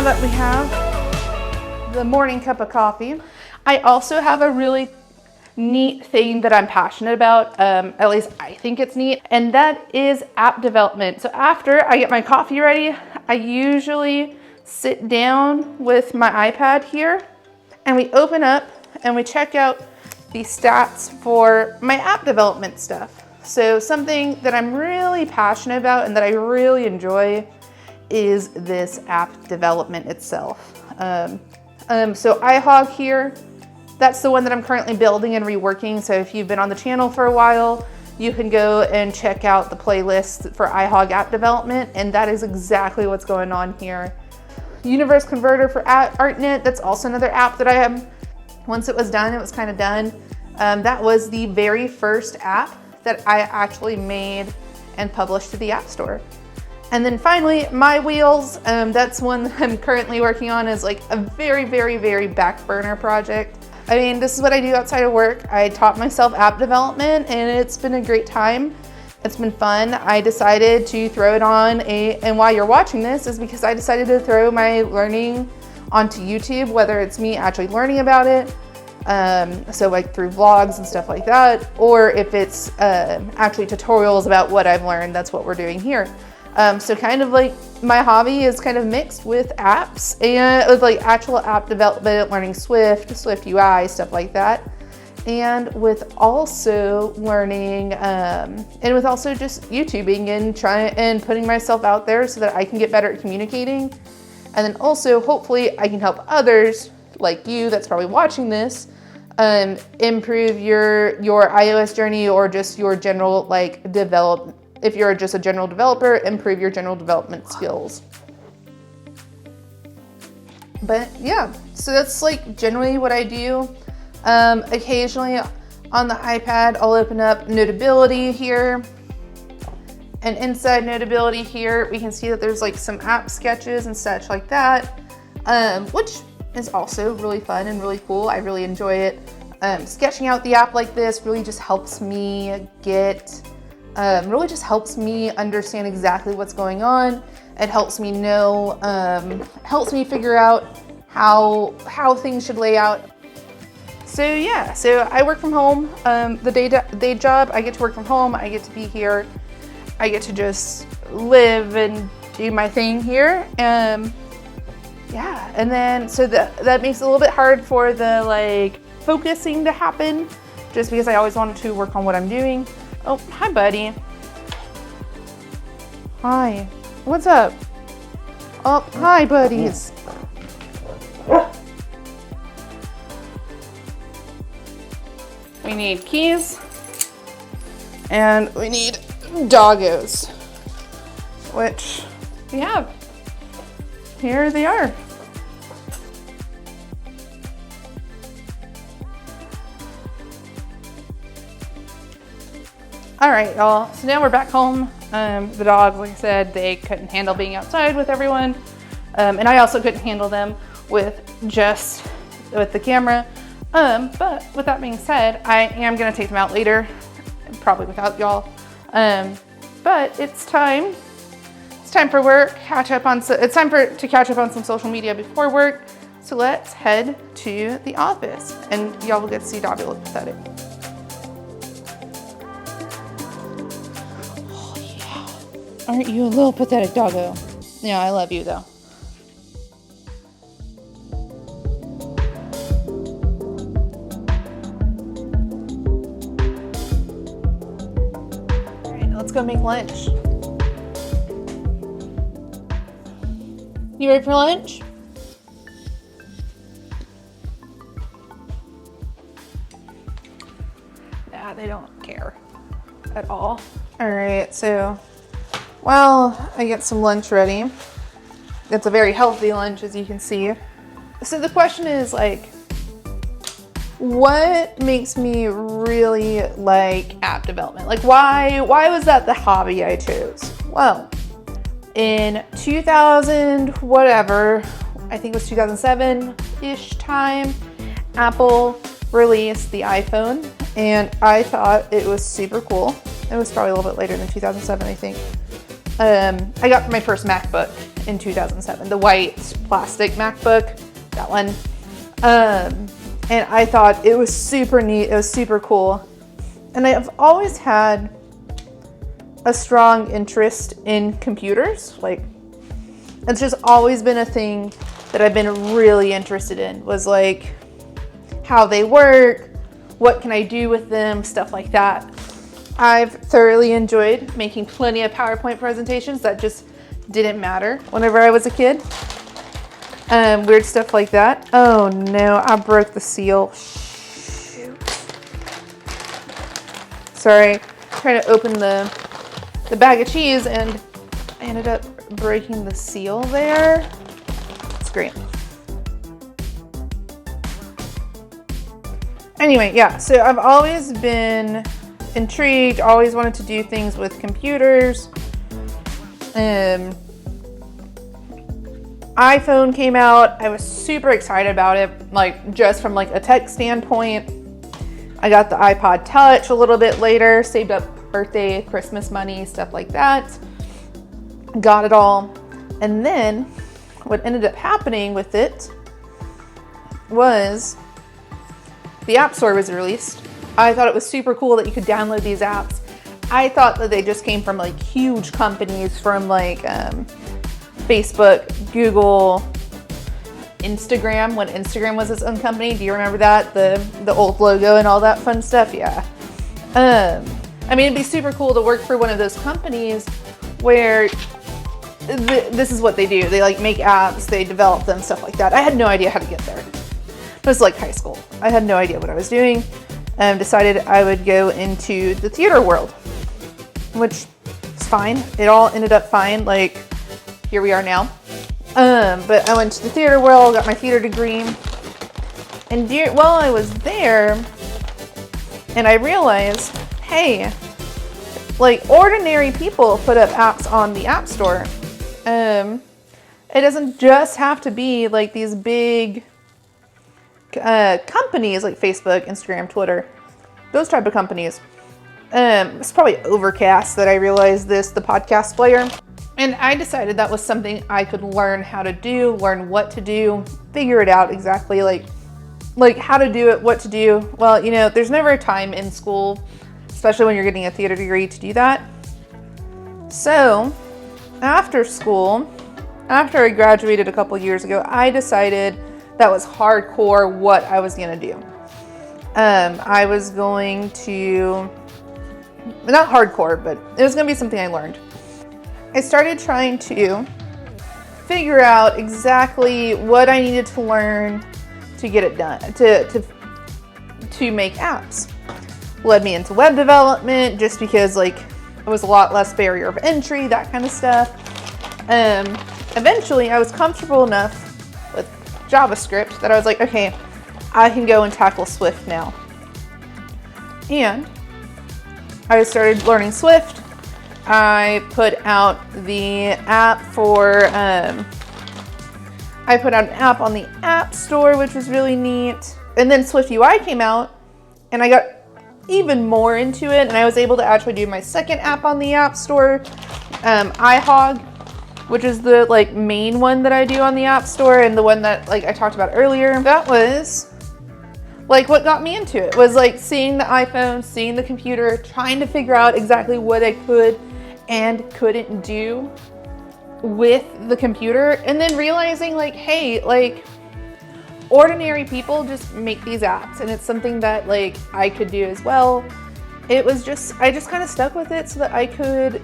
that we have the morning cup of coffee. I also have a really neat thing that I'm passionate about, at least I think it's neat, and that is app development. So after I get my coffee ready, I usually sit down with my iPad here and we open up and we check out the stats for my app development stuff. So something that I'm really passionate about and that I really enjoy is this app development itself. So iHog here, that's the one that I'm currently building and reworking. So if you've been on the channel for a while, you can go and check out the playlist for iHog app development, and that is exactly what's going on here. Universe Converter for ArtNet, that's also another app that I have. Once it was done, it was kind of done. That was the very first app that I actually made and published to the App Store. And then finally, My Wheels, that's one that I'm currently working on as like a very, very, very back burner project. I mean, this is what I do outside of work. I taught myself app development and it's been a great time. It's been fun. I decided to throw it on and why you're watching this is because I decided to throw my learning onto YouTube, whether it's me actually learning about it, so like through vlogs and stuff like that, or if it's actually tutorials about what I've learned. That's what we're doing here. So kind of like my hobby is kind of mixed with apps and with like actual app development, learning Swift, SwiftUI, stuff like that. And with also learning, and with also just YouTubing and trying and putting myself out there so that I can get better at communicating. And then also hopefully I can help others like you that's probably watching this, improve your iOS journey or just your general like if you're just a general developer, improve your general development skills. But yeah, so that's like generally what I do. Occasionally on the iPad, I'll open up Notability here. And inside Notability here, we can see that there's like some app sketches and such like that, which is also really fun and really cool. I really enjoy it. Sketching out the app like this really just helps me understand exactly what's going on. It helps me know, helps me figure out how things should lay out. So yeah, so I work from home. The day job, I get to work from home. I get to be here. I get to just live and do my thing here. Yeah, and then so that makes it a little bit hard for the like focusing to happen, just because I always wanted to work on what I'm doing. Oh, hi, buddy. Hi. What's up? Oh, hi, buddies. We need keys. And we need doggos. Which we have. Here they are. All right, y'all, so now we're back home. The dogs, like I said, they couldn't handle being outside with everyone. And I also couldn't handle them with the camera. But with that being said, I am gonna take them out later, probably without y'all. But it's time for work, it's time to catch up on some social media before work. So let's head to the office and y'all will get to see Dobby look pathetic. Aren't you a little pathetic doggo? Yeah, I love you though. All right, let's go make lunch. You ready for lunch? Nah, they don't care at all. All right, so while I get some lunch ready, it's a very healthy lunch, as you can see. So the question is like, what makes me really like app development? Like why was that the hobby I chose? Well, in 2000, whatever, I think it was 2007-ish time, Apple released the iPhone and I thought it was super cool. It was probably a little bit later than 2007, I think. I got my first MacBook in 2007, the white plastic MacBook, that one. And I thought it was super neat. It was super cool. And I've always had a strong interest in computers. Like, it's just always been a thing that I've been really interested in, was like how they work, what can I do with them, stuff like that. I've thoroughly enjoyed making plenty of PowerPoint presentations that just didn't matter whenever I was a kid. Weird stuff like that. Oh no, I broke the seal. Shoot. Sorry, trying to open the bag of cheese and I ended up breaking the seal there. It's great. Anyway, yeah, so I've always been intrigued, always wanted to do things with computers. iPhone came out. I was super excited about it, like just from like a tech standpoint. I got the iPod Touch a little bit later, saved up birthday, Christmas money, stuff like that. Got it all. And then what ended up happening with it was the App Store was released. I thought it was super cool that you could download these apps. I thought that they just came from like huge companies, from like Facebook, Google, Instagram, when Instagram was its own company. Do you remember that? The old logo and all that fun stuff? Yeah. I mean, it'd be super cool to work for one of those companies where this is what they do. They like make apps, they develop them, stuff like that. I had no idea how to get there. It was like high school. I had no idea what I was doing. Decided I would go into the theater world, which is fine. It all ended up fine. Like, here we are now. But I went to the theater world, got my theater degree. And while I was there, and I realized, hey, like ordinary people put up apps on the App Store. It doesn't just have to be like these big companies like Facebook, Instagram, Twitter, those type of companies. It's probably Overcast that I realized this, the podcast player. And I decided that was something I could learn how to do, learn what to do, figure it out exactly, like how to do it, what to do. Well, you know, there's never a time in school, especially when you're getting a theater degree, to do that. So after school, after I graduated a couple years ago, I decided that was hardcore what I was gonna do. I was going to, not hardcore, but it was gonna be something I learned. I started trying to figure out exactly what I needed to learn to get it done, to make apps. Led me into web development, just because like it was a lot less barrier of entry, that kind of stuff. Eventually I was comfortable enough with JavaScript that I was like, okay, I can go and tackle Swift now. And I started learning Swift. I put out the app for, I put out an app on the App Store, which was really neat. And then SwiftUI came out and I got even more into it. And I was able to actually do my second app on the App Store, iHog, which is the like main one that I do on the App Store, and the one that like I talked about earlier. That was like what got me into it, was like seeing the iPhone, seeing the computer, trying to figure out exactly what I could and couldn't do with the computer, and then realizing like, hey, like ordinary people just make these apps, and it's something that like I could do as well. It was just, I just kind of stuck with it so that I could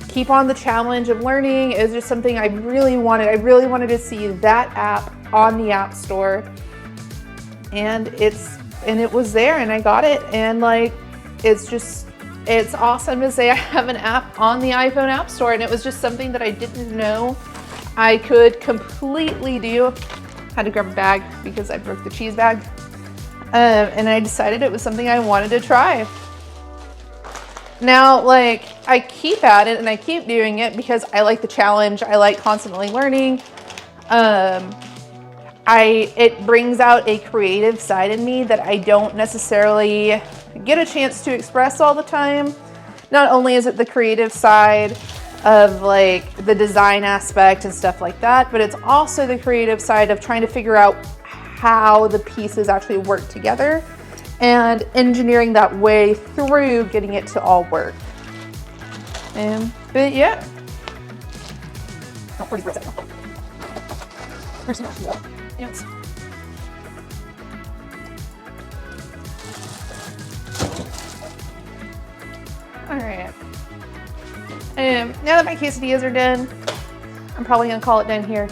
keep on the challenge of learning. It was just something I really wanted. I really wanted to see that app on the App Store, and it was there, and I got it, and like it's awesome to say I have an app on the iPhone App Store, and it was just something that I didn't know I could completely do. Had to grab a bag because I broke the cheese bag, and I decided it was something I wanted to try. Now, like, I keep at it and I keep doing it because I like the challenge. I like constantly learning. It brings out a creative side in me that I don't necessarily get a chance to express all the time. Not only is it the creative side of like the design aspect and stuff like that, but it's also the creative side of trying to figure out how the pieces actually work together and engineering that way through getting it to all work. But yeah. Oh, 40 seconds. Yes. All right. Now that my quesadillas are done, I'm probably gonna call it done here.